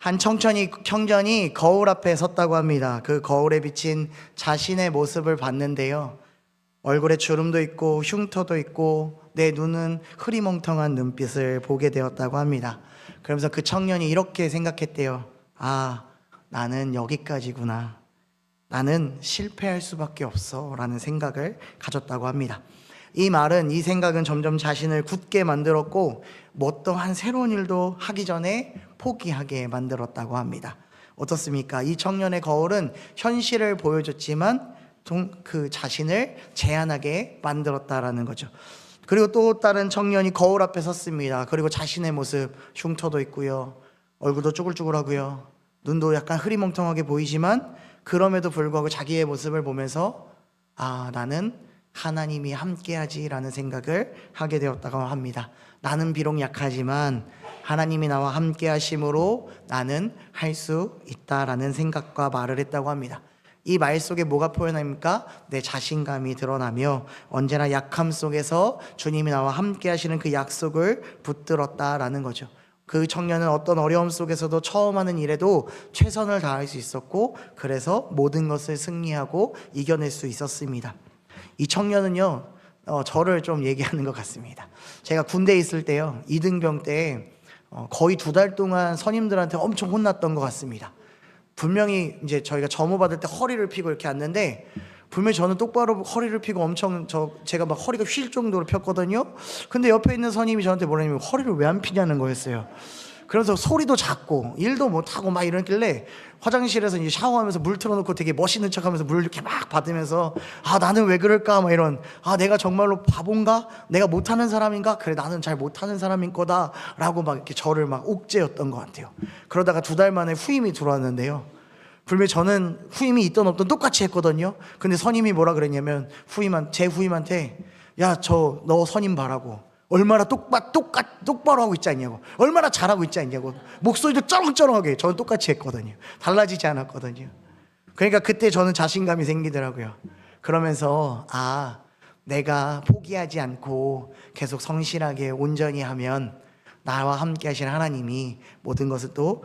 한 청년이 거울 앞에 섰다고 합니다. 그 거울에 비친 자신의 모습을 봤는데요, 얼굴에 주름도 있고 흉터도 있고 내 눈은 흐리멍텅한 눈빛을 보게 되었다고 합니다. 그러면서 그 청년이 이렇게 생각했대요. 아, 나는 여기까지구나. 나는 실패할 수밖에 없어 라는 생각을 가졌다고 합니다. 이 생각은 점점 자신을 굳게 만들었고 어떠한 새로운 일도 하기 전에 포기하게 만들었다고 합니다. 어떻습니까? 이 청년의 거울은 현실을 보여줬지만 그 자신을 제한하게 만들었다라는 거죠. 그리고 또 다른 청년이 거울 앞에 섰습니다. 그리고 자신의 모습, 흉터도 있고요, 얼굴도 쭈글쭈글하고요, 눈도 약간 흐리멍텅하게 보이지만 그럼에도 불구하고 자기의 모습을 보면서 아, 나는 하나님이 함께하지 라는 생각을 하게 되었다고 합니다. 나는 비록 약하지만 하나님이 나와 함께 하심으로 나는 할 수 있다라는 생각과 말을 했다고 합니다. 이 말 속에 뭐가 표현합니까? 내 자신감이 드러나며 언제나 약함 속에서 주님이 나와 함께 하시는 그 약속을 붙들었다라는 거죠. 그 청년은 어떤 어려움 속에서도 처음 하는 일에도 최선을 다할 수 있었고, 그래서 모든 것을 승리하고 이겨낼 수 있었습니다. 이 청년은요, 저를 좀 얘기하는 것 같습니다. 제가 군대에 있을 때요, 이등병 때 거의 2달 동안 선임들한테 엄청 혼났던 것 같습니다. 분명히 이제 저희가 점호 받을 때 허리를 펴고 이렇게 앉는데, 분명히 저는 똑바로 허리를 펴고 엄청 제가 막 허리가 휠 정도로 폈거든요. 근데 옆에 있는 선임이 저한테 뭐라냐면 허리를 왜 안 피냐는 거였어요. 그래서 소리도 작고 일도 못하고 막 이러길래 화장실에서 이제 샤워하면서 물 틀어놓고 되게 멋있는 척하면서 물 이렇게 막 받으면서 아, 나는 왜 그럴까 막 이런, 아, 내가 정말로 바본가? 내가 못하는 사람인가? 그래, 나는 잘 못하는 사람인 거다 라고 막 이렇게 저를 막 옥죄었던 것 같아요. 그러다가 2달 만에 후임이 들어왔는데요, 분명히 저는 후임이 있던 없던 똑같이 했거든요. 근데 선임이 뭐라 그랬냐면 제 후임한테 야, 너 선임 봐라고, 얼마나 똑바로 하고 있지 않냐고, 얼마나 잘하고 있지 않냐고, 목소리도 쩌렁쩌렁하게. 저는 똑같이 했거든요. 달라지지 않았거든요. 그러니까 그때 저는 자신감이 생기더라고요. 그러면서 아, 내가 포기하지 않고 계속 성실하게 온전히 하면 나와 함께 하신 하나님이 모든 것을 또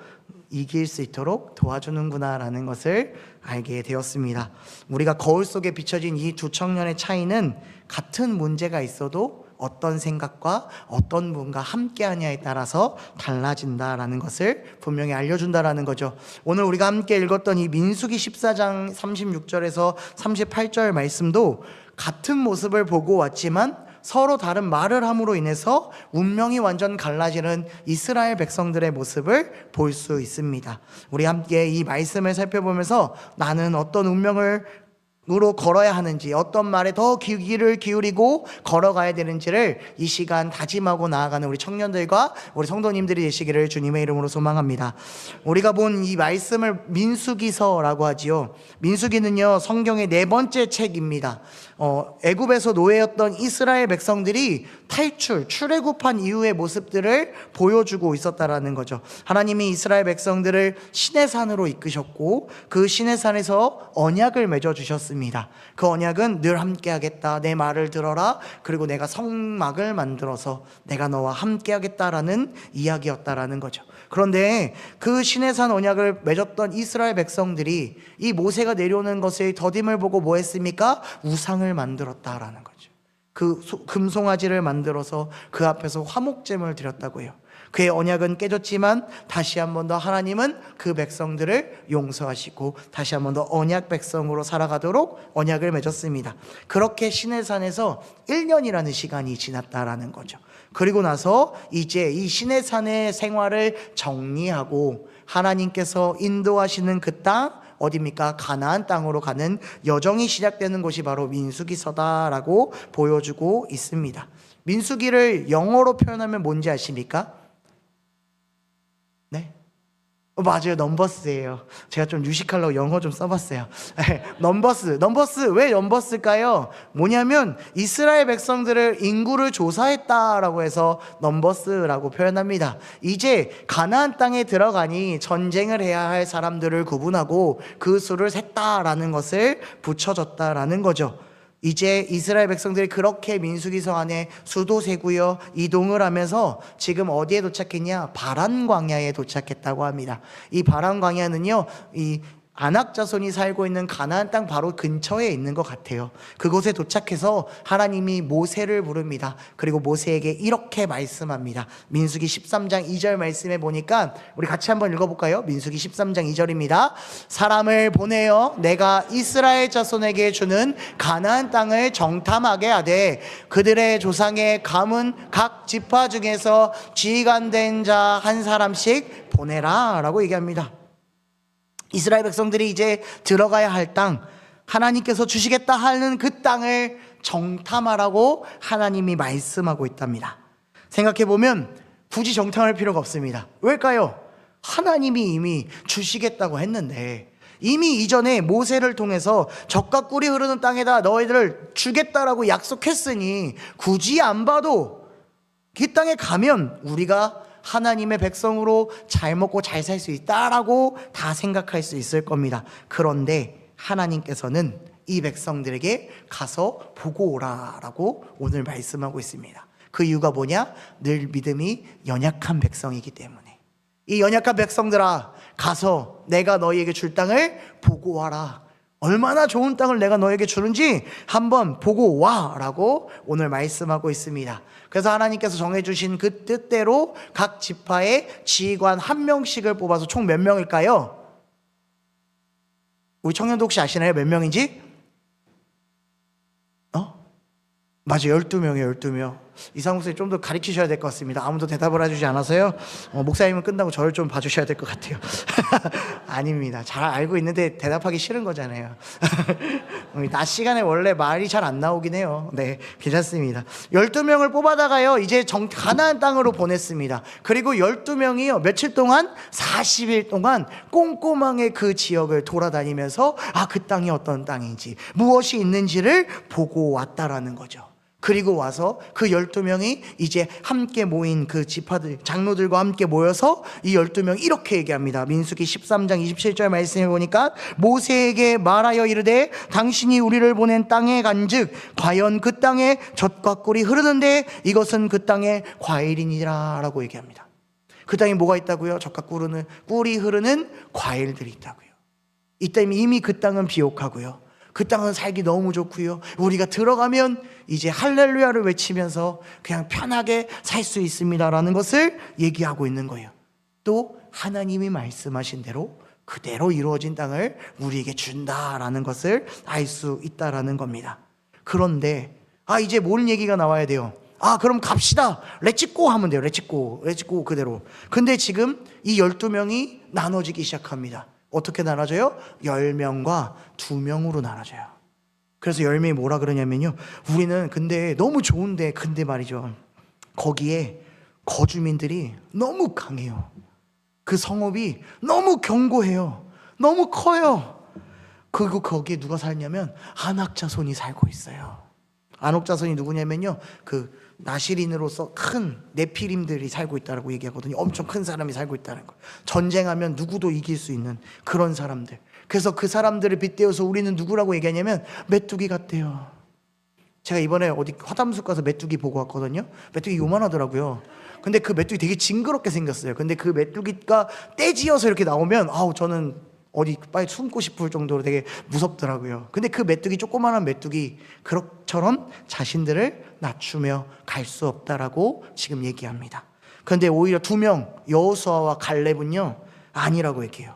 이길 수 있도록 도와주는구나 라는 것을 알게 되었습니다. 우리가 거울 속에 비춰진 이 두 청년의 차이는 같은 문제가 있어도 어떤 생각과 어떤 분과 함께하냐에 따라서 달라진다라는 것을 분명히 알려준다라는 거죠. 오늘 우리가 함께 읽었던 이 민수기 14장 36절에서 38절 말씀도 같은 모습을 보고 왔지만 서로 다른 말을 함으로 인해서 운명이 완전 갈라지는 이스라엘 백성들의 모습을 볼 수 있습니다. 우리 함께 이 말씀을 살펴보면서 나는 어떤 운명으로 걸어야 하는지, 어떤 말에 더 귀를 기울이고 걸어가야 되는지를 이 시간 다짐하고 나아가는 우리 청년들과 우리 성도님들이 되시기를 주님의 이름으로 소망합니다. 우리가 본 이 말씀을 민수기서라고 하지요. 민수기는요, 성경의 4번째 책입니다. 애굽에서 노예였던 이스라엘 백성들이 출애굽한 이후의 모습들을 보여주고 있었다라는 거죠. 하나님이 이스라엘 백성들을 시내산으로 이끄셨고 그 시내산에서 언약을 맺어주셨습니다. 그 언약은 늘 함께 하겠다, 내 말을 들어라, 그리고 내가 성막을 만들어서 내가 너와 함께 하겠다라는 이야기였다라는 거죠. 그런데 그 시내산 언약을 맺었던 이스라엘 백성들이 이 모세가 내려오는 것의 더딤을 보고 뭐 했습니까? 우상을 만들었다라는 거죠. 그 금송아지를 만들어서 그 앞에서 화목제물을 드렸다고요. 그의 언약은 깨졌지만 다시 한 번 더 하나님은 그 백성들을 용서하시고 다시 한 번 더 언약 백성으로 살아가도록 언약을 맺었습니다. 그렇게 시내산에서 1년이라는 시간이 지났다라는 거죠. 그리고 나서 이제 이 시내산의 생활을 정리하고 하나님께서 인도하시는 그 땅, 어디입니까? 가나안 땅으로 가는 여정이 시작되는 곳이 바로 민수기서다라고 보여주고 있습니다. 민수기를 영어로 표현하면 뭔지 아십니까? 네? 맞아요. 넘버스예요. 제가 좀 유식하려고 영어 좀 써봤어요. 넘버스. 왜 넘버스일까요? 뭐냐면 이스라엘 백성들을 인구를 조사했다라고 해서 넘버스라고 표현합니다. 이제 가나안 땅에 들어가니 전쟁을 해야 할 사람들을 구분하고 그 수를 셌다라는 것을 붙여줬다라는 거죠. 이제 이스라엘 백성들이 그렇게 민수기성 안에 수도 세고요, 이동을 하면서 지금 어디에 도착했냐? 바란 광야에 도착했다고 합니다. 이 바란 광야는요, 이 아낙 자손이 살고 있는 가나안 땅 바로 근처에 있는 것 같아요. 그곳에 도착해서 하나님이 모세를 부릅니다. 그리고 모세에게 이렇게 말씀합니다. 민수기 13장 2절 말씀에 보니까 우리 같이 한번 읽어볼까요? 민수기 13장 2절입니다. 사람을 보내어 내가 이스라엘 자손에게 주는 가나안 땅을 정탐하게 하되 그들의 조상의 가문 각 지파 중에서 지간된 자 한 사람씩 보내라 라고 얘기합니다. 이스라엘 백성들이 이제 들어가야 할 땅, 하나님께서 주시겠다 하는 그 땅을 정탐하라고 하나님이 말씀하고 있답니다. 생각해보면 굳이 정탐할 필요가 없습니다. 왜일까요? 하나님이 이미 주시겠다고 했는데, 이미 이전에 모세를 통해서 젖과 꿀이 흐르는 땅에다 너희들을 주겠다라고 약속했으니 굳이 안 봐도 그 땅에 가면 우리가 하나님의 백성으로 잘 먹고 잘 살 수 있다라고 다 생각할 수 있을 겁니다. 그런데 하나님께서는 이 백성들에게 가서 보고 오라라고 오늘 말씀하고 있습니다. 그 이유가 뭐냐? 늘 믿음이 연약한 백성이기 때문에. 이 연약한 백성들아, 가서 내가 너희에게 줄 땅을 보고 와라. 얼마나 좋은 땅을 내가 너에게 주는지 한번 보고 와라고 오늘 말씀하고 있습니다. 그래서 하나님께서 정해주신 그 뜻대로 각 지파의 지휘관 한 명씩을 뽑아서 총 몇 명일까요? 우리 청년도 혹시 아시나요? 몇 명인지? 맞아요. 12명이에요. 12명. 이상욱 선생님 좀 더 가르치셔야 될 것 같습니다. 아무도 대답을 해주지 않아서요. 목사님은 끝나고 저를 좀 봐주셔야 될 것 같아요. 아닙니다. 잘 알고 있는데 대답하기 싫은 거잖아요. 낮 시간에 원래 말이 잘 안 나오긴 해요. 네, 괜찮습니다. 12명을 뽑아다가요, 이제 가나안 땅으로 보냈습니다. 그리고 12명이요, 며칠 동안 40일 동안 꼼꼼하게 그 지역을 돌아다니면서 그 땅이 어떤 땅인지, 무엇이 있는지를 보고 왔다라는 거죠. 그리고 와서 그 12명이 이제 함께 모인 그 지파들, 장로들과 함께 모여서 이 12명 이렇게 얘기합니다. 민수기 13장 27절 말씀해 보니까 모세에게 말하여 이르되 당신이 우리를 보낸 땅에 간즉 과연 그 땅에 젖과 꿀이 흐르는데 이것은 그 땅의 과일이니라 라고 얘기합니다. 그 땅에 뭐가 있다고요? 젖과 꿀이 흐르는 과일들이 있다고요. 이미 그 땅은 비옥하고요, 그 땅은 살기 너무 좋고요, 우리가 들어가면 이제 할렐루야를 외치면서 그냥 편하게 살 수 있습니다라는 것을 얘기하고 있는 거예요. 또 하나님이 말씀하신 대로 그대로 이루어진 땅을 우리에게 준다라는 것을 알 수 있다라는 겁니다. 그런데 이제 뭔 얘기가 나와야 돼요? 그럼 갑시다, 렛츠고 하면 돼요. 렛츠고 그대로. 근데 지금 이 12명이 나눠지기 시작합니다. 어떻게 나눠져요? 10명과 2명으로 나눠져요. 그래서 10명이 뭐라 그러냐면요, 우리는 근데 너무 좋은데, 근데 말이죠, 거기에 거주민들이 너무 강해요. 그 성읍이 너무 견고해요. 너무 커요. 그리고 거기에 누가 살냐면 아낙 자손이 살고 있어요. 아낙 자손이 누구냐면요, 그 나시린으로서 큰 네피림들이 살고 있다고 얘기하거든요. 엄청 큰 사람이 살고 있다는 거. 전쟁하면 누구도 이길 수 있는 그런 사람들. 그래서 그 사람들을 빗대어서 우리는 누구라고 얘기하냐면 메뚜기 같대요. 제가 이번에 어디 화담숲 가서 메뚜기 보고 왔거든요. 메뚜기 요만하더라고요. 근데 그 메뚜기 되게 징그럽게 생겼어요. 근데 그 메뚜기가 떼지어서 이렇게 나오면 저는 어디 빨리 숨고 싶을 정도로 되게 무섭더라고요. 근데 그 메뚜기, 조그마한 메뚜기, 그처럼 자신들을 낮추며 갈 수 없다라고 지금 얘기합니다. 그런데 오히려 2명, 여호수아와 갈렙은요, 아니라고 얘기해요.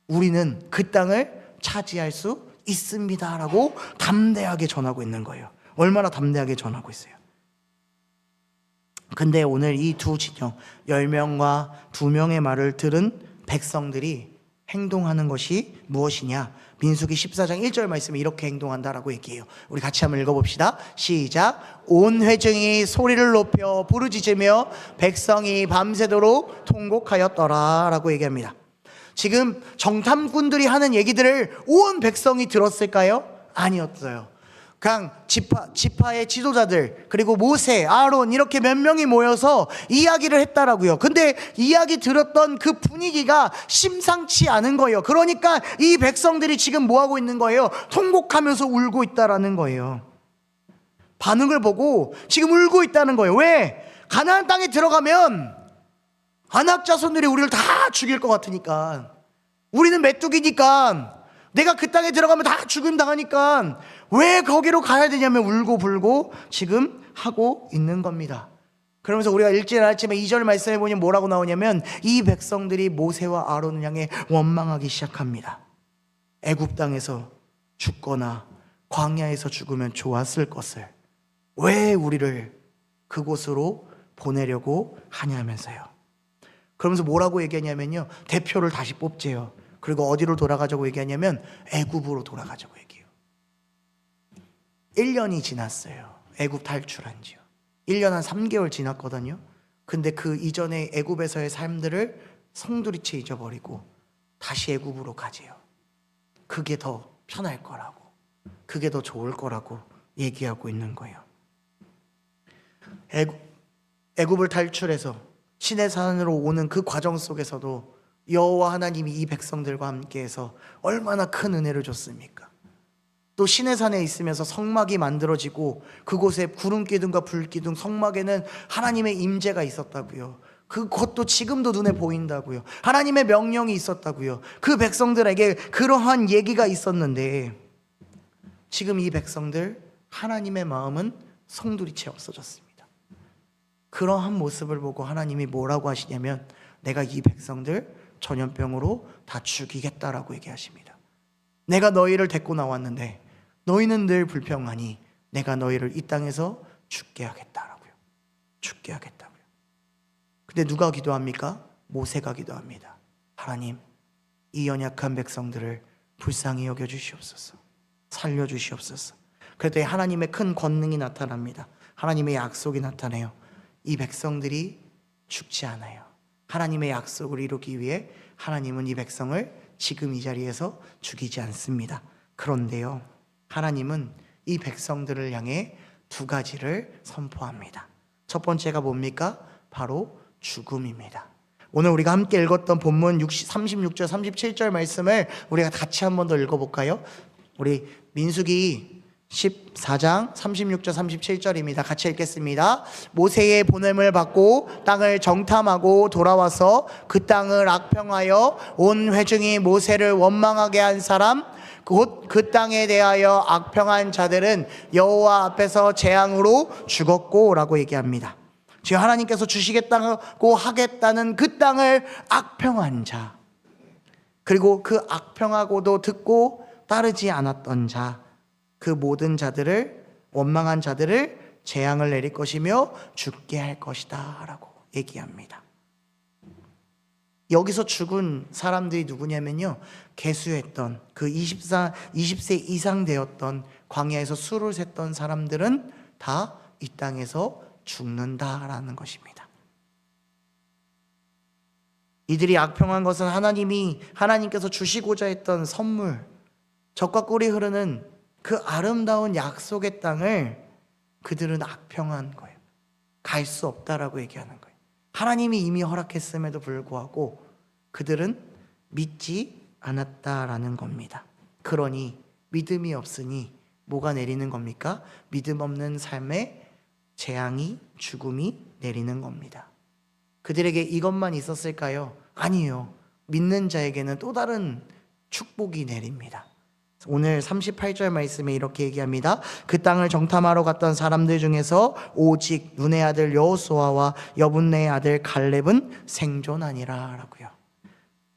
우리는 그 땅을 차지할 수 있습니다라고 담대하게 전하고 있는 거예요. 얼마나 담대하게 전하고 있어요. 근데 오늘 이 두 진영, 10명과 2명의 말을 들은 백성들이 행동하는 것이 무엇이냐? 민수기 14장 1절 말씀에 이렇게 행동한다라고 얘기해요. 우리 같이 한번 읽어봅시다. 시작. 온 회중이 소리를 높여 부르짖으며 백성이 밤새도록 통곡하였더라 라고 얘기합니다. 지금 정탐꾼들이 하는 얘기들을 온 백성이 들었을까요? 아니었어요. 그냥 지파의 지도자들, 그리고 모세, 아론 이렇게 몇 명이 모여서 이야기를 했다라고요. 근데 이야기 들었던 그 분위기가 심상치 않은 거예요. 그러니까 이 백성들이 지금 뭐 하고 있는 거예요? 통곡하면서 울고 있다라는 거예요. 반응을 보고 지금 울고 있다는 거예요. 왜? 가나안 땅에 들어가면 아낙 자손들이 우리를 다 죽일 것 같으니까, 우리는 메뚜기니까, 내가 그 땅에 들어가면 다 죽임 당하니까 왜 거기로 가야 되냐면 울고 불고 지금 하고 있는 겁니다. 그러면서 우리가 읽지 않았지만 2절 말씀해 보니 뭐라고 나오냐면, 이 백성들이 모세와 아론을 향해 원망하기 시작합니다. 애굽 땅에서 죽거나 광야에서 죽으면 좋았을 것을 왜 우리를 그곳으로 보내려고 하냐면서요. 그러면서 뭐라고 얘기하냐면요, 대표를 다시 뽑재요. 그리고 어디로 돌아가자고 얘기하냐면 애굽으로 돌아가자고 얘기해요. 1년이 지났어요. 애굽 탈출한 지요. 1년 한 3개월 지났거든요. 근데 그 이전에 애굽에서의 삶들을 성두리째 잊어버리고 다시 애굽으로 가지요. 그게 더 편할 거라고, 그게 더 좋을 거라고 얘기하고 있는 거예요. 애굽을 탈출해서 시내산으로 오는 그 과정 속에서도 여호와 하나님이 이 백성들과 함께해서 얼마나 큰 은혜를 줬습니까? 또 시내산에 있으면서 성막이 만들어지고 그곳에 구름 기둥과 불 기둥, 성막에는 하나님의 임재가 있었다고요. 그것도 지금도 눈에 보인다고요. 하나님의 명령이 있었다고요. 그 백성들에게 그러한 얘기가 있었는데 지금 이 백성들 하나님의 마음은 송두리째 없어졌습니다. 그러한 모습을 보고 하나님이 뭐라고 하시냐면, 내가 이 백성들 전염병으로 다 죽이겠다라고 얘기하십니다. 내가 너희를 데리고 나왔는데 너희는 늘 불평하니 내가 너희를 이 땅에서 죽게 하겠다라고요. 죽게 하겠다고요. 근데 누가 기도합니까? 모세가 기도합니다. 하나님, 이 연약한 백성들을 불쌍히 여겨주시옵소서, 살려주시옵소서. 그랬더니 하나님의 큰 권능이 나타납니다. 하나님의 약속이 나타나요. 이 백성들이 죽지 않아요. 하나님의 약속을 이루기 위해 하나님은 이 백성을 지금 이 자리에서 죽이지 않습니다. 그런데요, 하나님은 이 백성들을 향해 두 가지를 선포합니다. 첫 번째가 뭡니까? 바로 죽음입니다. 오늘 우리가 함께 읽었던 본문 36절 37절 말씀을 우리가 같이 한 번 더 읽어볼까요? 우리 민수기 14장 36절 37절입니다. 같이 읽겠습니다. 모세의 보냄을 받고 땅을 정탐하고 돌아와서 그 땅을 악평하여 온 회중이 모세를 원망하게 한 사람, 곧 그 땅에 대하여 악평한 자들은 여호와 앞에서 재앙으로 죽었고 라고 얘기합니다. 지금 하나님께서 주시겠다고 하겠다는 그 땅을 악평한 자, 그리고 그 악평하고도 듣고 따르지 않았던 자, 그 모든 자들을, 원망한 자들을 재앙을 내릴 것이며 죽게 할 것이다 라고 얘기합니다. 여기서 죽은 사람들이 누구냐면요, 계수했던 그 20세 이상 되었던 광야에서 수를 셌던 사람들은 다 이 땅에서 죽는다라는 것입니다. 이들이 악평한 것은 하나님께서 주시고자 했던 선물, 젖과 꿀이 흐르는 그 아름다운 약속의 땅을 그들은 악평한 거예요. 갈 수 없다라고 얘기하는 거예요. 하나님이 이미 허락했음에도 불구하고 그들은 믿지 않았다라는 겁니다. 그러니 믿음이 없으니 뭐가 내리는 겁니까? 믿음 없는 삶에 재앙이, 죽음이 내리는 겁니다. 그들에게 이것만 있었을까요? 아니요. 믿는 자에게는 또 다른 축복이 내립니다. 오늘 38절 말씀에 이렇게 얘기합니다. 그 땅을 정탐하러 갔던 사람들 중에서 오직 눈의 아들 여호수아와 여분네의 아들 갈렙은 생존하니라 라고요.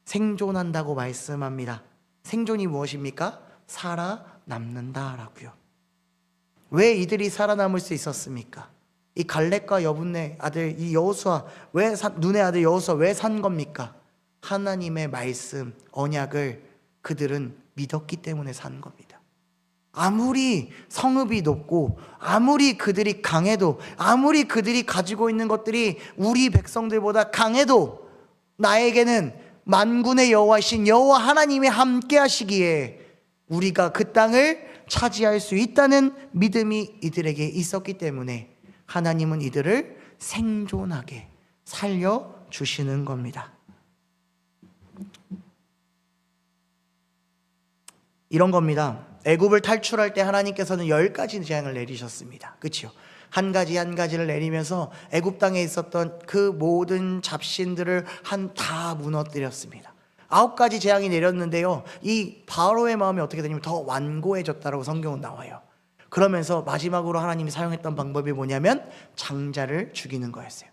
생존한다고 말씀합니다. 생존이 무엇입니까? 살아남는다 라고요. 왜 이들이 살아남을 수 있었습니까? 이 갈렙과 여분네 아들 이 여호수아, 눈의 아들 여호수아 왜 산 겁니까? 하나님의 말씀, 언약을 그들은 믿었기 때문에 산 겁니다. 아무리 성읍이 높고 아무리 그들이 강해도, 아무리 그들이 가지고 있는 것들이 우리 백성들보다 강해도 나에게는 만군의 여호와이신 여호와 하나님이 함께 하시기에 우리가 그 땅을 차지할 수 있다는 믿음이 이들에게 있었기 때문에 하나님은 이들을 생존하게 살려주시는 겁니다. 이런 겁니다. 애굽을 탈출할 때 하나님께서는 10가지 재앙을 내리셨습니다. 그렇죠? 한 가지 한 가지를 내리면서 애굽 땅에 있었던 그 모든 잡신들을 다 무너뜨렸습니다. 9가지 재앙이 내렸는데요, 이 바로의 마음이 어떻게 되냐면 더 완고해졌다라고 성경은 나와요. 그러면서 마지막으로 하나님이 사용했던 방법이 뭐냐면 장자를 죽이는 거였어요.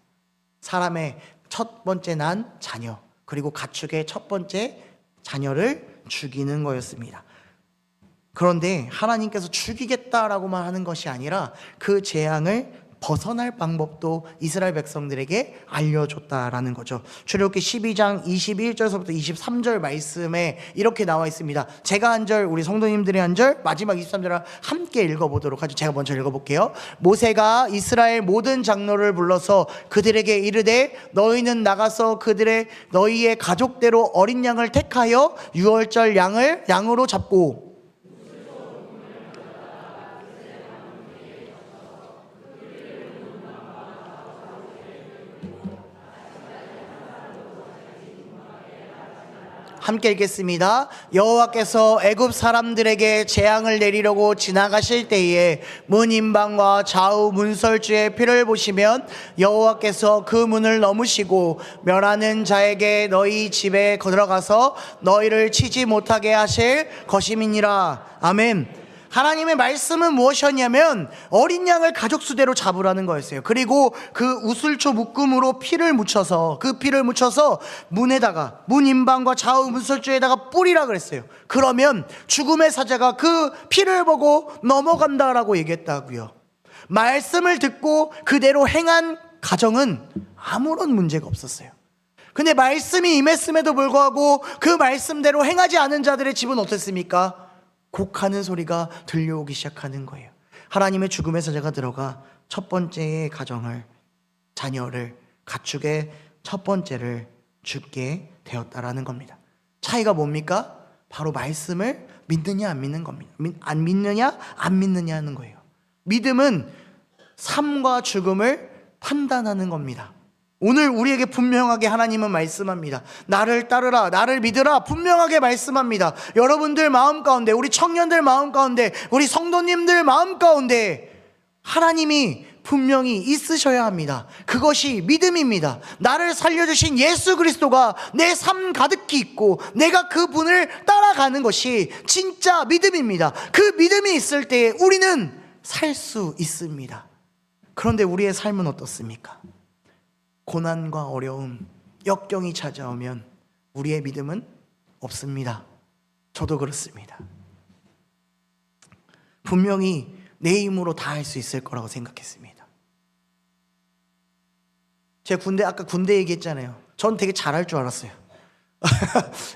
사람의 첫 번째 난 자녀, 그리고 가축의 첫 번째 자녀를 죽이는 거였습니다. 그런데 하나님께서 죽이겠다라고만 하는 것이 아니라 그 재앙을 벗어날 방법도 이스라엘 백성들에게 알려줬다라는 거죠. 출애굽기 12장 21절서부터 23절 말씀에 이렇게 나와 있습니다. 제가 한 절, 우리 성도님들이 한 절, 마지막 23절을 함께 읽어보도록 하죠. 제가 먼저 읽어볼게요. 모세가 이스라엘 모든 장로를 불러서 그들에게 이르되 너희는 나가서 너희의 가족대로 어린 양을 택하여 유월절 양으로 잡고 함께 읽겠습니다. 여호와께서 애굽 사람들에게 재앙을 내리려고 지나가실 때에 문인방과 좌우 문설주의 피를 보시면 여호와께서 그 문을 넘으시고 멸하는 자에게 너희 집에 들어가서 너희를 치지 못하게 하실 것임이니라. 아멘. 하나님의 말씀은 무엇이었냐면 어린 양을 가족 수대로 잡으라는 거였어요. 그리고 그 우슬초 묶음으로 피를 묻혀서 문에다가 문 인방과 좌우 문설주에다가 뿌리라 그랬어요. 그러면 죽음의 사자가 그 피를 보고 넘어간다라고 얘기했다고요. 말씀을 듣고 그대로 행한 가정은 아무런 문제가 없었어요. 근데 말씀이 임했음에도 불구하고 그 말씀대로 행하지 않은 자들의 집은 어땠습니까? 곡하는 소리가 들려오기 시작하는 거예요. 하나님의 죽음의 사자가 들어가 첫 번째의 자녀를, 가축의 첫 번째를 죽게 되었다라는 겁니다. 차이가 뭡니까? 바로 말씀을 믿느냐 안 믿는 겁니다. 안 믿느냐 하는 거예요. 믿음은 삶과 죽음을 판단하는 겁니다. 오늘 우리에게 분명하게 하나님은 말씀합니다. 나를 따르라, 나를 믿으라, 분명하게 말씀합니다. 여러분들 마음 가운데, 우리 청년들 마음 가운데, 우리 성도님들 마음 가운데 하나님이 분명히 있으셔야 합니다. 그것이 믿음입니다. 나를 살려주신 예수 그리스도가 내 삶 가득히 있고 내가 그분을 따라가는 것이 진짜 믿음입니다. 그 믿음이 있을 때 우리는 살 수 있습니다. 그런데 우리의 삶은 어떻습니까? 고난과 어려움, 역경이 찾아오면 우리의 믿음은 없습니다. 저도 그렇습니다. 분명히 내 힘으로 다 할 수 있을 거라고 생각했습니다. 제가 아까 군대 얘기했잖아요. 전 되게 잘할 줄 알았어요.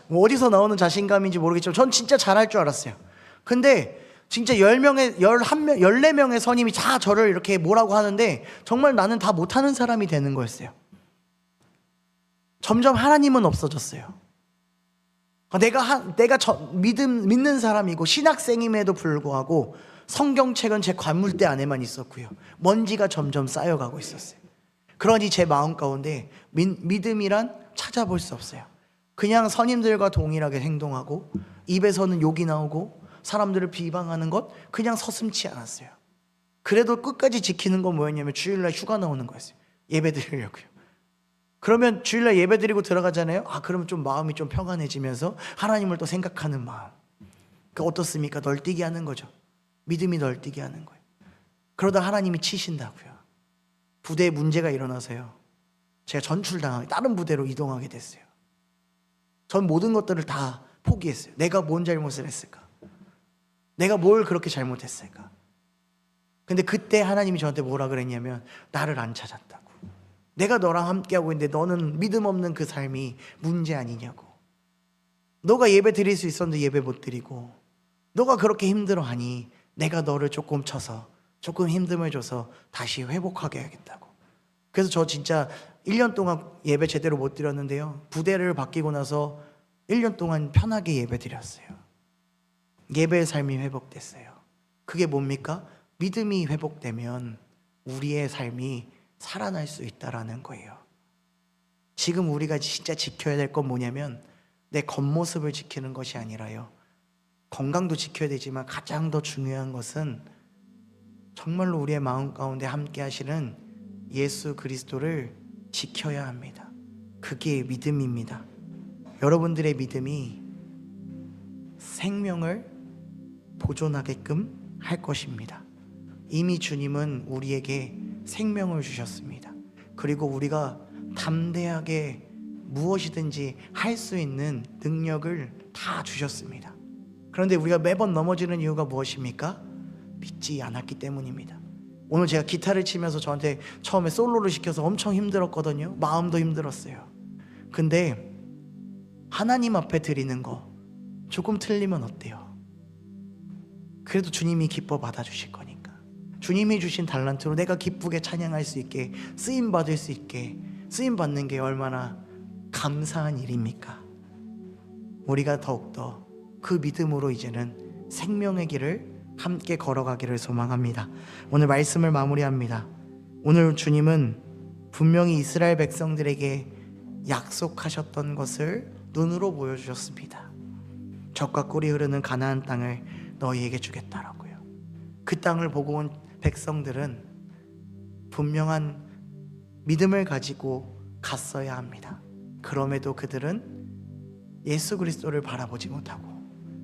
뭐 어디서 나오는 자신감인지 모르겠지만 전 진짜 잘할 줄 알았어요. 근데 진짜 14명의 선임이 다 저를 이렇게 뭐라고 하는데 정말 나는 다 못하는 사람이 되는 거였어요. 점점 하나님은 없어졌어요. 내가 믿는 사람이고 신학생임에도 불구하고 성경책은 제 관물대 안에만 있었고요. 먼지가 점점 쌓여가고 있었어요. 그러니 제 마음 가운데 믿음이란 찾아볼 수 없어요. 그냥 선임들과 동일하게 행동하고 입에서는 욕이 나오고 사람들을 비방하는 것 그냥 서슴지 않았어요. 그래도 끝까지 지키는 건 뭐였냐면 주일날 휴가 나오는 거였어요. 예배 드리려고요. 그러면 주일날 예배 드리고 들어가잖아요. 그러면 좀 마음이 좀 평안해지면서 하나님을 또 생각하는 마음. 어떻습니까? 널뛰게 하는 거죠. 믿음이 널뛰게 하는 거예요. 그러다 하나님이 치신다고요. 부대에 문제가 일어나서요. 제가 전출당하게 다른 부대로 이동하게 됐어요. 전 모든 것들을 다 포기했어요. 내가 뭔 잘못을 했을까? 내가 뭘 그렇게 잘못했을까? 근데 그때 하나님이 저한테 뭐라 그랬냐면 나를 안 찾았다고. 내가 너랑 함께하고 있는데 너는 믿음 없는 그 삶이 문제 아니냐고. 너가 예배 드릴 수 있었는데 예배 못 드리고 너가 그렇게 힘들어하니 내가 너를 조금 쳐서 조금 힘듦을 줘서 다시 회복하게 해야겠다고. 그래서 저 진짜 1년 동안 예배 제대로 못 드렸는데요, 부대를 바뀌고 나서 1년 동안 편하게 예배 드렸어요. 예배의 삶이 회복됐어요. 그게 뭡니까? 믿음이 회복되면 우리의 삶이 살아날 수 있다라는 거예요. 지금 우리가 진짜 지켜야 될 건 뭐냐면 내 겉모습을 지키는 것이 아니라요, 건강도 지켜야 되지만 가장 더 중요한 것은 정말로 우리의 마음 가운데 함께 하시는 예수 그리스도를 지켜야 합니다. 그게 믿음입니다. 여러분들의 믿음이 생명을 보존하게끔 할 것입니다. 이미 주님은 우리에게 생명을 주셨습니다. 그리고 우리가 담대하게 무엇이든지 할 수 있는 능력을 다 주셨습니다. 그런데 우리가 매번 넘어지는 이유가 무엇입니까? 믿지 않았기 때문입니다. 오늘 제가 기타를 치면서 저한테 처음에 솔로를 시켜서 엄청 힘들었거든요. 마음도 힘들었어요. 근데 하나님 앞에 드리는 거 조금 틀리면 어때요? 그래도 주님이 기뻐 받아주실 거니까. 주님이 주신 달란트로 내가 기쁘게 찬양할 수 있게, 쓰임 받을 수 있게, 쓰임 받는 게 얼마나 감사한 일입니까? 우리가 더욱더 그 믿음으로 이제는 생명의 길을 함께 걸어가기를 소망합니다. 오늘 말씀을 마무리합니다. 오늘 주님은 분명히 이스라엘 백성들에게 약속하셨던 것을 눈으로 보여주셨습니다. 젖과 꿀이 흐르는 가나안 땅을 너희에게 주겠다라고요. 그 땅을 보고 온 백성들은 분명한 믿음을 가지고 갔어야 합니다. 그럼에도 그들은 예수 그리스도를 바라보지 못하고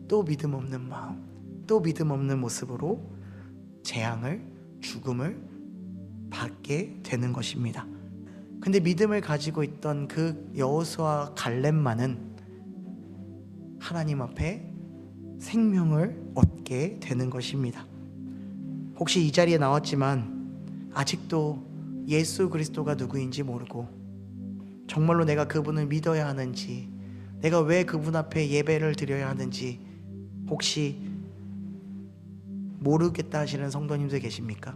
또 믿음 없는 마음, 또 믿음 없는 모습으로 재앙을, 죽음을 받게 되는 것입니다. 근데 믿음을 가지고 있던 그 여호수아와 갈렙만은 하나님 앞에 생명을 얻게 되는 것입니다. 혹시 이 자리에 나왔지만 아직도 예수 그리스도가 누구인지 모르고 정말로 내가 그분을 믿어야 하는지, 내가 왜 그분 앞에 예배를 드려야 하는지 혹시 모르겠다 하시는 성도님들 계십니까?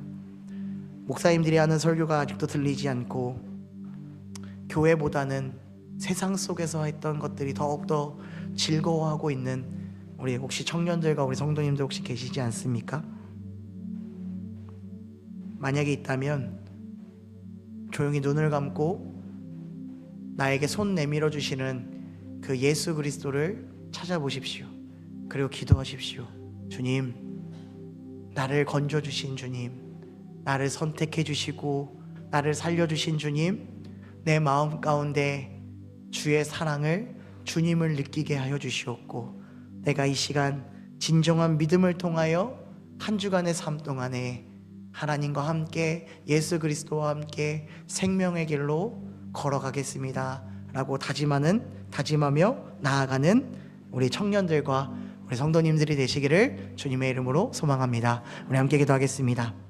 목사님들이 하는 설교가 아직도 들리지 않고 교회보다는 세상 속에서 했던 것들이 더욱더 즐거워하고 있는 우리 혹시 청년들과 우리 성도님들 혹시 계시지 않습니까? 만약에 있다면 조용히 눈을 감고 나에게 손 내밀어 주시는 그 예수 그리스도를 찾아보십시오. 그리고 기도하십시오. 주님, 나를 건져주신 주님, 나를 선택해 주시고 나를 살려주신 주님, 내 마음 가운데 주의 사랑을, 주님을 느끼게 하여 주시옵고 내가 이 시간 진정한 믿음을 통하여 한 주간의 삶 동안에 하나님과 함께 예수 그리스도와 함께 생명의 길로 걸어가겠습니다 라고 다짐하며 나아가는 우리 청년들과 우리 성도님들이 되시기를 주님의 이름으로 소망합니다. 우리 함께 기도하겠습니다.